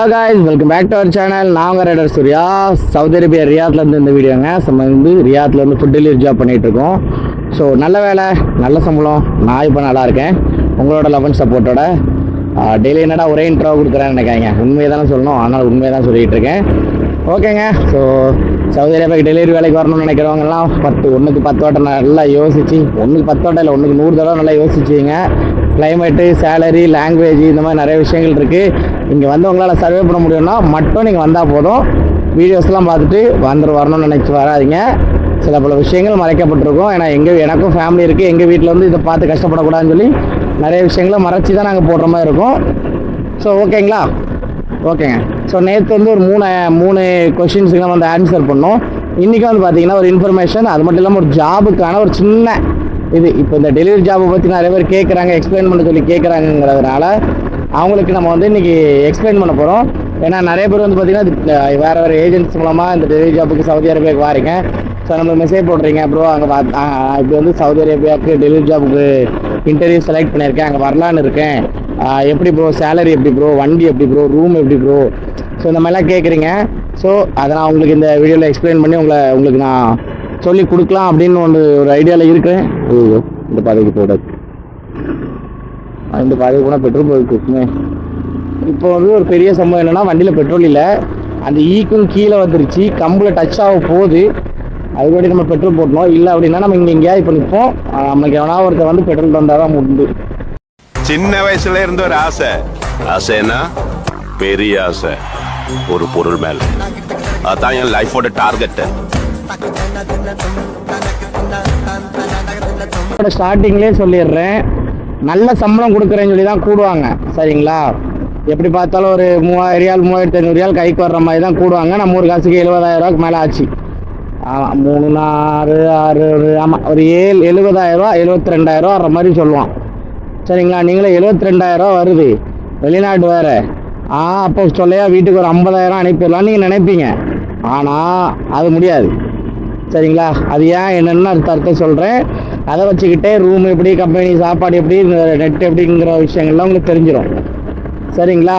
Hello guys, welcome back to our channel. நான் உங்கள் rider Surya. Saudi Arabia ரியாத்லேருந்து இந்த வீடியோங்க. நம்ம வந்து ரியாத்லேருந்து ஃபுட் டெலிவரி ஜாப் பண்ணிகிட்ருக்கோம். ஸோ நல்ல வேலை, நல்ல சம்பளம். நான் இப்போ நல்லா இருக்கேன். உங்களோட லவ் அண்ட் சப்போர்ட்டோட டெய்லி என்னடா ஒரே இன்ட்ரோ கொடுக்குறேன்னு நினைக்காங்க. உண்மையை தானே சொல்லணும், ஆனால் உண்மையை தான் சொல்லிகிட்டு இருக்கேன். ஓகேங்க. ஸோ சவுதி அரேபியாவுக்கு டெலிவரி வேலைக்கு வரணும்னு நினைக்கிறவங்கலாம் ஒன்றுக்கு 10 வாட்டை நல்லா யோசிச்சு, ஒன்றுக்கு 10 வாட்டை இல்லை, ஒன்றுக்கு 100 தடவை நல்லா யோசிச்சுங்க. கிளைமேட்டு, சேலரி, லாங்குவேஜ், இந்த மாதிரி நிறைய விஷயங்கள் இருக்குது. இங்கே வந்து உங்களால் சர்வே பண்ண முடியும்னா மட்டும் நீங்கள் வந்தால் போதும். வீடியோஸ்லாம் பார்த்துட்டு வரணும்னு நினச்சி வராதிங்க. சில பல விஷயங்கள் மறைக்கப்பட்டிருக்கும். ஏன்னா எனக்கும் ஃபேமிலி இருக்குது. எங்கள் வீட்டில் வந்து இதை பார்த்து கஷ்டப்படக்கூடாதுன்னு சொல்லி நிறைய விஷயங்களை மறைச்சி தான் நாங்கள் போடுற மாதிரி இருக்கும். ஸோ ஓகேங்களா? ஓகேங்க. ஸோ நேற்று வந்து ஒரு மூணு கொஷின்ஸுக்கு நம்ம வந்து ஆன்சர் பண்ணோம். இன்றைக்கி வந்து பார்த்திங்கன்னா ஒரு இன்ஃபர்மேஷன், அது மட்டும் இல்லாமல் ஒரு ஜாபுக்கான ஒரு சின்ன இது. இப்போ இந்த டெலிவரி ஜாபை பற்றி நிறைய பேர் கேட்குறாங்க, எக்ஸ்பிளைன் பண்ண சொல்லி கேட்குறாங்கிறதுனால அவங்களுக்கு நம்ம வந்து இன்றைக்கி எக்ஸ்பிளைன் பண்ண போகிறோம். ஏன்னா நிறைய பேர் வந்து பார்த்திங்கன்னா வேறு ஏஜென்ட்ஸ் மூலமாக இந்த டெலிவரி ஜாப்புக்கு சவுதி அரேபியாவுக்கு வாரீங்க. ஸோ நம்மளுக்கு மெசேஜ் போடுறீங்க, ப்ரோ அங்கே இப்படி வந்து சவுதி அரேபியாவுக்கு டெலிவரி ஜாப்புக்கு இன்டர்வியூ செலக்ட் பண்ணியிருக்கேன், அங்கே வரலான்னு இருக்கேன், எப்படி ப்ரோ, சேலரி எப்படி ப்ரோ, வண்டி எப்படி ப்ரோ, ரூம் எப்படி ப்ரோ, ஸோ இந்த மாதிரிலாம் கேட்குறீங்க. ஸோ அதை நான் உங்களுக்கு இந்த வீடியோவில் எக்ஸ்பிளைன் பண்ணி உங்களுக்கு நான் சொல்லி கொடுக்கலாம் அப்படின்னு ஒரு ஐடியாவில் இருக்கிறேன். இந்த பாதைக்கு போடாது, இந்த பாதைக்கு போனால் பெட்ரோல் போயிருக்குமே. இப்போ வந்து ஒரு பெரிய சம்பவம் என்னென்னா, வண்டியில் பெட்ரோல் இல்லை, அந்த ஈக்கும் கீழே வந்துருச்சு, கம்பில் டச் ஆக போகுது. அதுபடி நம்ம பெட்ரோல் போட்டணும். இல்லை அப்படின்னா நம்ம இங்கே எங்கேயாவது இப்போ நிற்போம். நமக்கு எவனா ஒருத்தர் வந்து பெட்ரோல் தந்தால் தான் உண்டு. சின்ன வயசுல இருந்து ஒரு ஆசைன்னா பெரிய ஆசை, ஒரு பொருள் மேல. அதான் என் லைஃபோட டார்கெட். ஸ்டார்டிங்லேயே சொல்லிடுறேன், நல்ல சம்பளம் கொடுக்குறேன்னு சொல்லி தான் கூடுவாங்க. சரிங்களா? எப்படி பார்த்தாலும் ஒரு 3000 ரியால் 3500 ரியால் கைக்கு வர்ற மாதிரி தான் கூடுவாங்க. நம்ம ஒரு காசுக்கு 70,000 ரூபாய்க்கு மேலே ஆச்சு. 3 4 6 ஆமாம், ஒரு 70,000 ரூபா 72,000 ரூபா வர்ற மாதிரி சொல்லுவான். சரிங்களா? நீங்களே 72,000 ரூபா வருது, வெளிநாடு வேறு. அப்போ சொல்லையா வீட்டுக்கு ஒரு 50,000 அனுப்பிடலான்னு நீங்கள் நினைப்பீங்க. ஆனால் அது முடியாது. சரிங்களா? அது ஏன் என்னென்னு அர்த்தம் சொல்கிறேன். அதை வச்சுக்கிட்டே ரூம் எப்படி, கம்பெனி சாப்பாடு எப்படி, நெட் எப்படிங்கிற விஷயங்கள்லாம் உங்களுக்கு தெரிஞ்சிடும். சரிங்களா?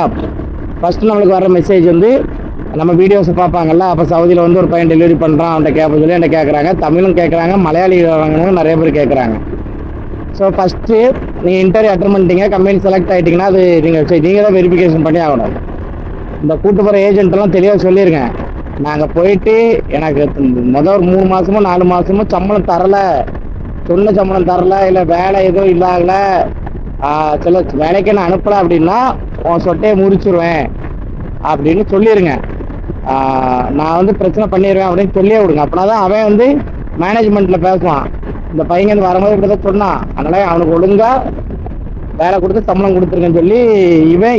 ஃபஸ்ட்டு நம்மளுக்கு வர மெசேஜ் வந்து நம்ம வீடியோஸை பார்ப்பாங்கல்ல. அப்போ சவுதியில் வந்து ஒரு பையன் டெலிவரி பண்ணுறான், அவன்கிட்ட கேட்ப சொல்லி என்கிட்ட கேட்குறாங்க. தமிழும் கேட்குறாங்க, மலையாளி நிறைய பேர் கேட்குறாங்க. ஸோ ஃபஸ்ட்டு நீங்கள் இன்டர்வியூ அட்டன் பண்ணிட்டீங்க, கம்பெனி செலக்ட் ஆகிட்டிங்கன்னா அது நீங்கள் தான் வெரிஃபிகேஷன் பண்ணி ஆகணும். இந்த கூட்டு போகிற ஏஜென்ட்டெல்லாம் தெளிவாக சொல்லிடுங்க, நாங்கள் போயிட்டு எனக்கு மொதல் ஒரு 3 மாதமோ 4 மாதமோ சம்பளம் தரலை, சொன்ன சம்பளம் தரலை, இல்லை வேலை எதுவும் இல்லாகலை, சில வேலைக்கு நான் அனுப்பலை அப்படின்னா உன் சொட்டையை முறிச்சிருவேன் அப்படின்னு சொல்லிடுங்க. நான் வந்து பிரச்சனை பண்ணிடுவேன் அப்படின்னு சொல்லியே விடுங்க. அப்படின்னா தான் அவன் வந்து மேனேஜ்மெண்ட்டில் பேசுவான், இந்த பையன் வந்து வரும்போது இப்படி தான் சொன்னான், அதனால் அவனுக்கு ஒழுங்காக வேலை கொடுத்து சம்பளம் கொடுத்துருக்கேன்னு சொல்லி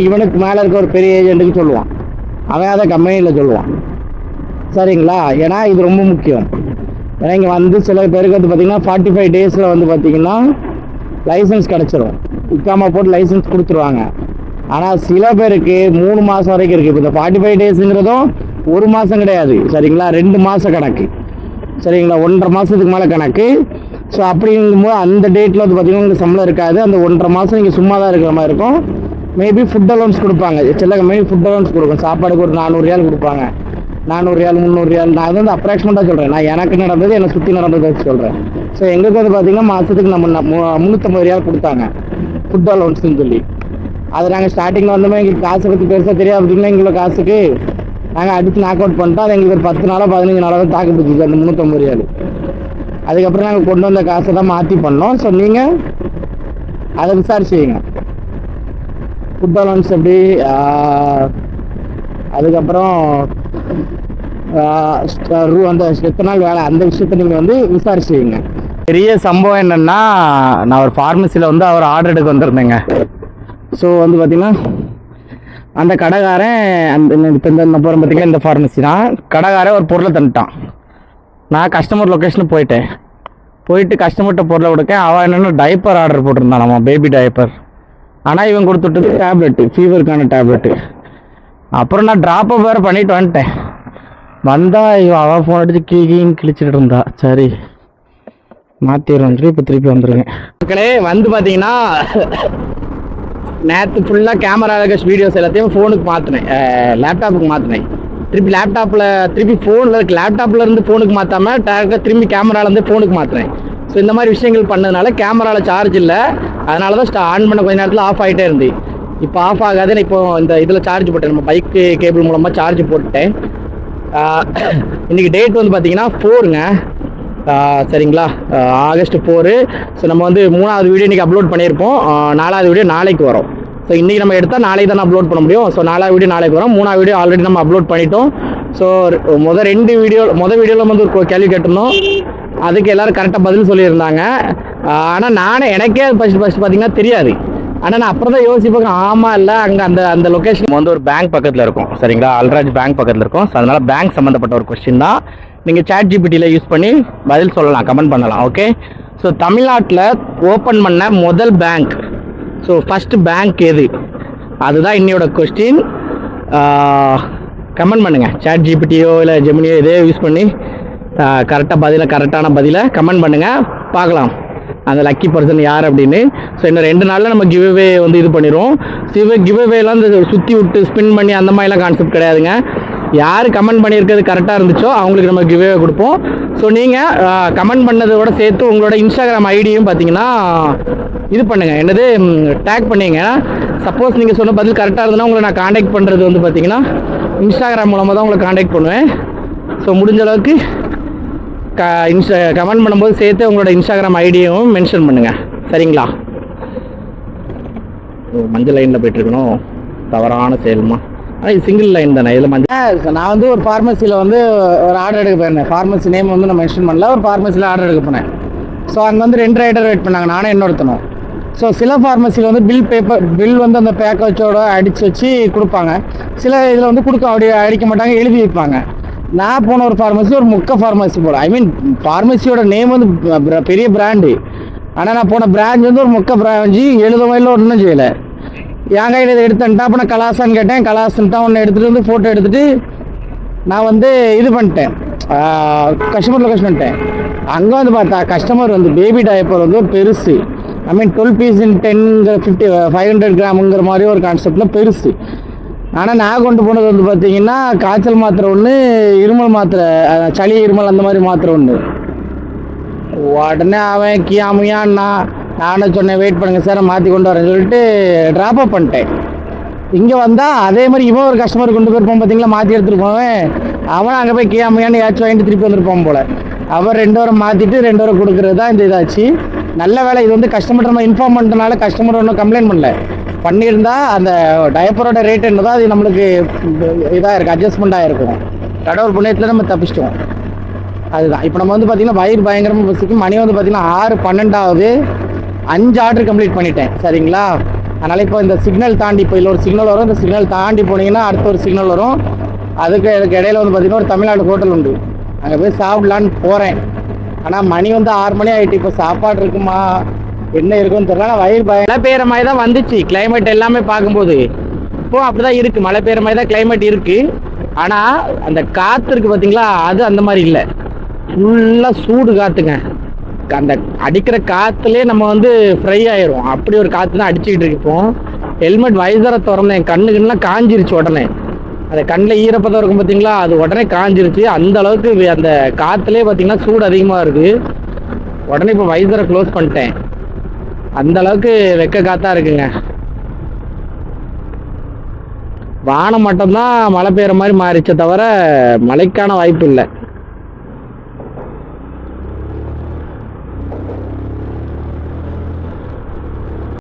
இவனுக்கு மேலே இருக்க ஒரு பெரிய ஏஜென்ட்டுக்கு சொல்லுவான். அவன் அதை கம்பெனியில் சொல்லுவான். சரிங்களா? ஏன்னா இது ரொம்ப முக்கியம். ஏன்னா இங்கே வந்து சில பேருக்கு வந்து பார்த்திங்கன்னா 45 டேஸில் வந்து பார்த்திங்கன்னா லைசன்ஸ் கிடச்சிரும். இக்காமா போட்டு லைசன்ஸ் கொடுத்துருவாங்க. ஆனால் சில பேருக்கு 3 மாதம் வரைக்கும் இருக்குது. இப்போ இந்த 45 டேஸுங்கிறதும் 1 மாதம் கிடையாது. சரிங்களா? 2 மாதம் கணக்கு. சரிங்களா? 1.5 மாதத்துக்கு மேலே கணக்கு. ஸோ அப்படிங்கும்போது அந்த டேட்டில் வந்து பார்த்திங்கன்னா உங்களுக்கு சம்பளம் இருக்காது. அந்த 1.5 மாதம் நீங்கள் சும்மா தான் இருக்கிற மாதிரி இருக்கும். மேபி ஃபுட் அலோன்ஸ் கொடுப்பாங்க. சில கம்பெனி ஃபுட் அலோன்ஸ் கொடுக்கும். சாப்பாடுக்கு ஒரு 400 ரியால் கொடுப்பாங்க, 400 ரியால் 300 ரியால். நான் வந்து அப்ராக்சிமேட்டாக சொல்கிறேன், நான் எனக்கு நடந்தது, என்னை சுற்றி நடந்தது சொல்கிறேன். ஸோ எங்களுக்கு வந்து பார்த்திங்கன்னா மாதத்துக்கு நம்ம 350 ரியால் கொடுத்தாங்க ஃபுட் அலோன்ஸ்னு சொல்லி. அதை நாங்கள் ஸ்டார்டிங்கில் வந்தோமே எங்களுக்கு காசை பற்றி பெருசாக தெரியாது. அப்படின்னா எங்களோட காசுக்கு நாங்கள் அடித்து நாக் அவுட் பண்ணிட்டோம். அது எங்களுக்கு ஒரு 10 நாளோ 15 நாளாக தான் தாக்கு பிடிச்சிச்சு அந்த 350 ரியால். அதுக்கப்புறம் நாங்கள் கொண்டு வந்த காசை தான் மாற்றி பண்ணோம். ஸோ நீங்கள் அதை விசாரிச்சுங்க, ஃபுட் அலோன்ஸ் எப்படி. அதுக்கப்புறம் அந்த எத்தனை நாள் வேலை, அந்த விஷயத்தை நீங்கள் வந்து விசாரிச்சுங்க. பெரிய சம்பவம் என்னென்னா, நான் ஒரு ஃபார்மசியில் வந்து அவர் ஆர்டர் எடுக்க வந்திருந்தேங்க. ஸோ வந்து பார்த்திங்கன்னா அந்த கடைக்காரன் இப்போ இந்த போகிறோம் பார்த்திங்கன்னா இந்த ஃபார்மசி தான். கடைக்காரன் ஒரு பொருளை தந்துட்டான். நான் கஸ்டமர் லொக்கேஷனுக்கு போயிட்டு கஸ்டமர்கிட்ட பொருளை கொடுக்கேன். அவன் என்னென்னா டைப்பர் ஆர்டர் போட்டிருந்தான், நம்ம பேபி டைப்பர். ஆனால் இவன் கொடுத்துட்டது டேப்லெட்டு, ஃபீவருக்கான டேப்லெட்டு. அப்புறம் நான் ட்ராப் அப் வேறு பண்ணிட்டு வந்துட்டேன். அவள் ஃபோன் அடித்து கீன்னு கிழிச்சிட்டு இருந்தா. சரி மாற்றிடுறோம் சொல்லி இப்போ திருப்பி வந்துருங்க. மக்களே வந்து பார்த்தீங்கன்னா நேற்று ஃபுல்லாக கேமரா வீடியோஸ் எல்லாத்தையும் ஃபோனுக்கு மாற்றினேன், லேப்டாப்புக்கு மாற்றினேன். திருப்பி திருப்பி ஃபோனில் இருக்கு, லேப்டாப்பில் இருந்து ஃபோனுக்கு மாற்றாமல் டேரக்டாக திரும்பி கேமராலேருந்து ஃபோனுக்கு மாற்றுறேன். ஸோ இந்த மாதிரி விஷயங்கள் பண்ணதுனால கேமராவில் சார்ஜ் இல்லை, அதனால தான் ஆன் பண்ண கொஞ்ச நேரத்தில் ஆஃப் ஆகிட்டே இருந்து. இப்போ ஆஃப் ஆகாதுன்னு இப்போ இந்த இதில் சார்ஜ் போட்டேன், நம்ம பைக்கு கேபிள் மூலமாக சார்ஜ் போட்டுட்டேன். இன்றைக்கி டேட் வந்து பார்த்திங்கன்னா 4ங்க, சரிங்களா, ஆகஸ்ட் 4. ஸோ நம்ம வந்து 3வது வீடியோ இன்றைக்கி அப்லோட் பண்ணியிருப்போம், 4வது வீடியோ நாளைக்கு வரும். ஸோ இன்றைக்கி நம்ம எடுத்தால் நாளைக்கு தான் அப்லோட் பண்ண முடியும். ஸோ 4வது வீடியோ நாளைக்கு வரும், 3வது வீடியோ ஆல்ரெடி நம்ம அப்லோட் பண்ணிட்டோம். ஸோ மொதல் வீடியோவில் வந்து ஒரு கேள்வி கேட்டிருந்தோம், அதுக்கு எல்லோரும் கரெக்டாக பதில் சொல்லியிருந்தாங்க. ஆனால் எனக்கே ஃபஸ்ட்டு பார்த்திங்கன்னா தெரியாது. ஆனால் நான் அப்புறம் தான் யோசிப்பேன், ஆமாம் இல்லை அங்கே அந்த லொக்கேஷன் வந்து ஒரு பேங்க் பக்கத்தில் இருக்கும், சரிங்களா, அல்ராஜ் பேங்க் பக்கத்தில் இருக்கும். ஸோ அதனால் பேங்க் சம்மந்தப்பட்ட ஒரு கொஸ்டின் தான். நீங்கள் ChatGPTயில் யூஸ் பண்ணி பதில் சொல்லலாம், கமெண்ட் பண்ணலாம். ஓகே, ஸோ தமிழ்நாட்டில் ஓப்பன் பண்ண முதல் பேங்க், ஸோ ஃபஸ்ட்டு பேங்க் எது, அதுதான் இன்னையோட கொஸ்டின். கமெண்ட் பண்ணுங்கள், ChatGPTயோ இல்லை ஜெமினியோ இதே யூஸ் பண்ணி கரெக்டான பதிலை கமெண்ட் பண்ணுங்கள், பார்க்கலாம் அந்த லக்கி பர்சன் யார் அப்படின்னு. ஸோ இன்னும் 2 நாளில் நம்ம கிவ்அவே வந்து இது பண்ணிடுவோம். கிவ்அவேலாம் இந்த சுற்றி விட்டு ஸ்பின் பண்ணி அந்த மாதிரிலாம் கான்செப்ட் கிடையாதுங்க. யார் கமெண்ட் பண்ணியிருக்கிறது கரெக்டாக இருந்துச்சோ அவங்களுக்கு நம்ம கிவ்அவே கொடுப்போம். ஸோ நீங்கள் கமெண்ட் பண்ணதோட சேர்த்து உங்களோட இன்ஸ்டாகிராம் ஐடியும் பார்த்தீங்கன்னா இது பண்ணுங்கள், என்னது டேக் பண்ணிங்க. சப்போஸ் நீங்கள் சொன்ன பதில் கரெக்டாக இருந்ததுன்னா உங்களை நான் காண்டாக்ட் பண்ணுறது வந்து பார்த்தீங்கன்னா இன்ஸ்டாகிராம் மூலமாக தான் உங்களை காண்டாக்ட் பண்ணுவேன். ஸோ முடிஞ்ச அளவுக்கு கமெண்ட் பண்ணும்போது சேர்த்து உங்களோட இன்ஸ்டாகிராம் ஐடியும் மென்ஷன் பண்ணுங்கள், சரிங்களா. மஞ்சள் லைனில் போயிட்டுருக்கணும், தவறான செயல்மா. ஆனால் இது சிங்கிள் லைன் தானே, இதில் மஞ்சள். நான் வந்து ஒரு ஃபார்மசியில் வந்து ஒரு ஆர்டர் எடுக்க போயிருந்தேன், ஃபார்மசி நேம் வந்து நான் மென்ஷன் பண்ணல, ஒரு ஃபார்மசியில் ஆர்டர் எடுக்க போனேன். ஸோ அங்கே வந்து 2 ரைடர் வெயிட் பண்ணாங்க, நானும் இன்னொருத்தனும். ஸோ சில ஃபார்மசியில் வந்து பில் வந்து அந்த பேக்கேஜோட அடித்து வச்சு கொடுப்பாங்க, சில இதில் வந்து அடிக்க மாட்டாங்க, எழுதி வைப்பாங்க. நான் போன ஒரு ஃபார்மசி ஒரு முக்க ஃபார்மசி போல், ஐ மீன் ஃபார்மசியோட நேம் வந்து பெரிய பிராண்டு, ஆனால் நான் போன பிரான்ச் வந்து ஒரு முக்க பிரான்ச்சு, எழுதவும் இல்லை, ஒன்றும் செய்யலை. என் கையில் இதை எடுத்துட்டா, அப்போ நான் கலாசான்னு கேட்டேன், கலாசுன்னு தான் ஒன்று எடுத்துகிட்டு வந்து ஃபோட்டோ எடுத்துகிட்டு நான் வந்து இது பண்ணிட்டேன், கஸ்டமர் லொக்கேஷன் பண்ணிட்டேன். அங்கே வந்து பார்த்தா கஸ்டமர் வந்து பேபி டயப்பர் வந்து ஒரு பெருசு, ஐ மீன் 12 பீஸ் இன் 10 500 கிராமுங்கிற மாதிரி ஒரு கான்செப்டில் பெருசு. ஆனால் நான் கொண்டு போனது வந்து பார்த்தீங்கன்னா காய்ச்சல் மாத்திரை ஒன்று, இருமல் மாத்திரை, சளி இருமல் அந்த மாதிரி மாத்திரை ஒன்று. உடனே அவன் கியாமையான்னா நானும் சொன்னேன், வெயிட் பண்ணுங்கள் சார் மாற்றி கொண்டு வரேன்னு சொல்லிட்டு ட்ராப் அப் பண்ணிட்டேன். இங்கே வந்தால் அதே மாதிரி இவன் ஒரு கஸ்டமர் கொண்டு போயிருப்போம் பார்த்தீங்களா, மாற்றி எடுத்துகிட்டு போவேன். அவன் அங்கே போய் கியாமையான்னு ஏதாச்சும் வாங்கிட்டு திருப்பி வந்துருப்பான் போல். அவர் 2 வாரம் மாற்றிட்டு 2 வாரம் கொடுக்குறது தான் இந்த இதாச்சு. நல்ல வேலை, இது வந்து கஸ்டமர் நம்ம இன்ஃபார்ம் பண்ணுறதுனால கஸ்டமர் ஒன்றும் கம்ப்ளைண்ட் பண்ணல. பண்ணியிருந்தா அந்த டயப்பரோட ரேட் என்னதோ அது நம்மளுக்கு இதாக இருக்குது, அட்ஜஸ்ட்மெண்ட்டாக இருக்கும். கடவுள் புண்ணியத்தில் நம்ம தப்பிச்சிட்டோம், அதுதான். இப்போ நம்ம வந்து பார்த்திங்கன்னா வயிறு பயங்கரமாக பசிக்கு, மணி வந்து பார்த்திங்கன்னா 6:12 ஆகுது, 5 ஆர்டர் கம்ப்ளீட் பண்ணிட்டேன், சரிங்களா. அதனால் இப்போ இந்த சிக்னல் தாண்டி, இப்போ இல்லை ஒரு சிக்னல் வரும், இந்த சிக்னல் தாண்டி போனீங்கன்னா அடுத்த ஒரு சிக்னல் வரும். அதுக்கு இடையில வந்து பார்த்திங்கன்னா ஒரு தமிழ்நாடு ஹோட்டல் உண்டு, அங்கே போய் சாப்பிட்லான்னு போகிறேன். ஆனால் மணி வந்து 6 மணி ஆகிட்டு, இப்போ சாப்பாடு இருக்குமா என்ன இருக்குன்னு தெரியல. வயிறு மழை பெய்கிற மாதிரி தான் வந்துச்சு கிளைமேட் எல்லாமே பார்க்கும்போது. இப்போது அப்படி தான் இருக்குது, மழை பெய்கிற மாதிரி தான் கிளைமேட் இருக்குது. ஆனால் அந்த காற்று இருக்குது பார்த்தீங்களா, அது அந்த மாதிரி இல்லை, ஃபுல்லாக சூடு காற்றுங்க. அந்த அடிக்கிற காற்றுலேயே நம்ம வந்து ஃப்ரை ஆயிரும், அப்படி ஒரு காற்று தான் அடிச்சுக்கிட்டு இருக்கு. இப்போ ஹெல்மெட் வைசரை திறந்தேன், கண்ணுக்குலாம் காஞ்சிருச்சு உடனே. அந்த கண்ணில் ஈரப்பதம் இருக்கும் பார்த்தீங்களா, அது உடனே காஞ்சிருச்சு. அந்த அளவுக்கு அந்த காற்றுலேயே பார்த்தீங்கன்னா சூடு அதிகமாக இருக்குது. உடனே இப்போ வைசரை க்ளோஸ் பண்ணிட்டேன், அந்த அளவுக்கு வெக்க காற்றா இருக்குங்க. வானம் மட்டும்தான் மழை பெய்கிற மாதிரி மாறிச்சே தவிர மழைக்கான வாய்ப்பு இல்லை.